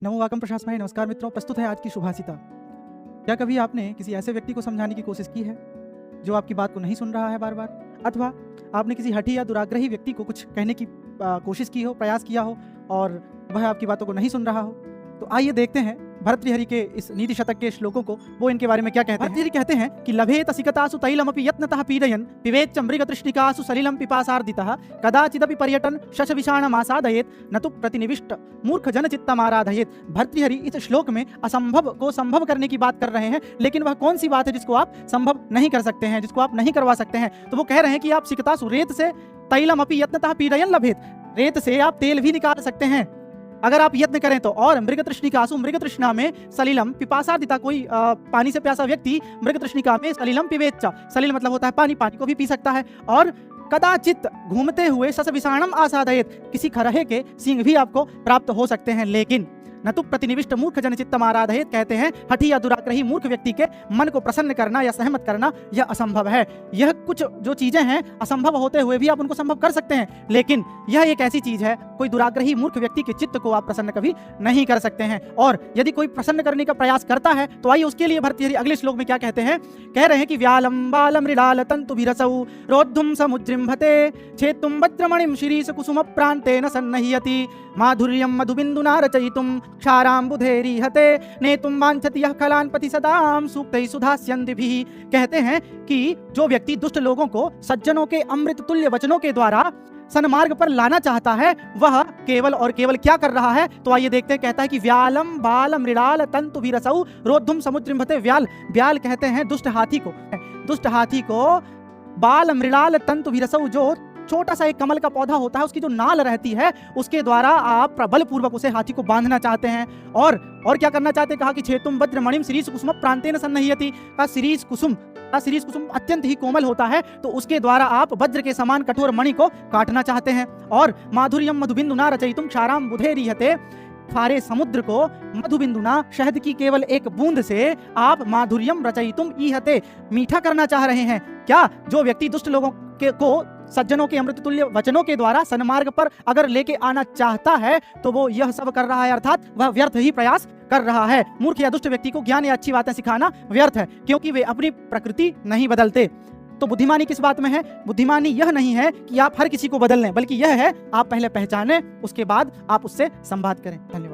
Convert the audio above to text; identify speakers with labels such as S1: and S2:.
S1: नमो वाकम प्रशासनाय। नमस्कार मित्रों, प्रस्तुत है आज की शुभासिता। क्या कभी आपने किसी ऐसे व्यक्ति को समझाने की कोशिश की है जो आपकी बात को नहीं सुन रहा है बार बार, अथवा आपने किसी हठी या दुराग्रही व्यक्ति को कुछ कहने की कोशिश की हो, प्रयास किया हो और वह आपकी बातों को नहीं सुन रहा हो? तो आइए देखते हैं भर्तृहरि के इस नीति शतक के श्लोकों को, वो इनके बारे में क्या कहते हैं। भर्तृहरि कहते हैं कि लभेत सिकतासु तैलमपि यत्नतः पीडयन् पिबेच्च मृगतृष्णिकासु सलिलं पिपासार्दितः कदाचिदपि पर्यटन शशविषाणमासादयेत् न तु प्रतिनिविष्ट मूर्ख जनचित्तमाराधयेत्। भर्तृहरि इस श्लोक में असंभव को संभव करने की बात कर रहे हैं, लेकिन वह कौन सी बात है जिसको आप संभव नहीं कर सकते हैं, जिसको आप नहीं करवा सकते हैं? तो वो कह रहे हैं कि आप सिकतासु, रेत से, तैलमपि यत्नतः पीडयन् लभेत, रेत से आप तेल भी निकाल सकते हैं अगर आप यत्न करें तो। और मृगतृष्णिकासु, मृगतृष्णा में सलिलम पिपासादिता, कोई पानी से प्यासा व्यक्ति मृगतृष्णिका में सलिलम पिबेच्च, सलिल मतलब होता है पानी, पानी को भी पी सकता है। और कदाचित, घूमते हुए, शशविषाणम आसादयेत्, किसी खरहे के सींग भी आपको प्राप्त हो सकते हैं। लेकिन न तो प्रतिनिविष्ट मूर्ख जनचित्तम आराधयेत्, कहते हैं हठी या दुराग्रही मूर्ख व्यक्ति के मन को प्रसन्न करना या सहमत करना यह असंभव है। यह कुछ जो चीजें हैं असंभव होते हुए भी आप उनको संभव कर सकते हैं, लेकिन यह एक ऐसी चीज है, कोई दुराग्रही मूर्ख व्यक्ति के चित्त को आप प्रसन्न कभी नहीं कर सकते हैं। और यदि कोई प्रसन्न करने का प्रयास करता है तो आइए उसके लिए भर्तृहरि अगले श्लोक में क्या कहते हैं। कह रहे हैं कि व्यालम बालम मृडाल तंतुभिरसौ रोद्धुम समुद्रिम्भते छेतुम वज्रमणिम शिरीष कुसुम प्रान्तेन सन्नह्यति माधुर्यम मधुबिन्दुना रचयितुम क्षाराम्बुधेरिहते नेतुम वाञ्छति यः कलान्पति सदाम सूक्तैः सुधास्यन्दिभिः। कहते हैं कि जो व्यक्ति दुष्ट लोगों को सज्जनों के अमृत तुल्य वचनों के द्वारा सन्मार्ग पर लाना चाहता है, वह केवल और केवल क्या कर रहा है? तो आइए देखते हैं। कहता है कि व्यालम बाल मृडाल तंतुभिरसौ रोद्धुम समुद्रिम्भते। व्याल, व्याल कहते हैं दुष्ट हाथी को, दुष्ट हाथी को। बाल मृडाल तंतुभिरसौ, जो छोटा सा एक कमल का पौधा होता है, उसकी जो नाल रहती है उसके द्वारा आप बलपूर्वक उसे हाथी को बांधना चाहते हैं। और क्या करना चाहते हैं? कहा कि छेतुम वज्रमणिम शिरीष कुसुम प्रान्तेन सन्नह्यति। का शिरीष कुसुम अत्यंत ही कोमल होता है, तो उसके द्वारा आप वज्र के समान कठोर मणि को काटना चाहते हैं। और माधुर्यम मधुबिन्दुना रचयितुम क्षाराम्बुधेरिहते, खारे समुद्र को मधुबिन्दुना, शहद की केवल एक बूंद से आप माधुर्यम रचयितुम ईहते, मीठा करना चाह रहे हैं। क्या जो व्यक्ति दुष्ट लोगों को सज्जनों के अमृत तुल्य वचनों के द्वारा सन्मार्ग पर अगर लेके आना चाहता है तो वो यह सब कर रहा है, अर्थात वह व्यर्थ ही प्रयास कर रहा है। मूर्ख या दुष्ट व्यक्ति को ज्ञान या अच्छी बातें सिखाना व्यर्थ है, क्योंकि वे अपनी प्रकृति नहीं बदलते। तो बुद्धिमानी किस बात में है? बुद्धिमानी यह नहीं है कि आप हर किसी को बदल लें, बल्कि यह है आप पहले पहचानें, उसके बाद आप उससे संवाद करें। धन्यवाद।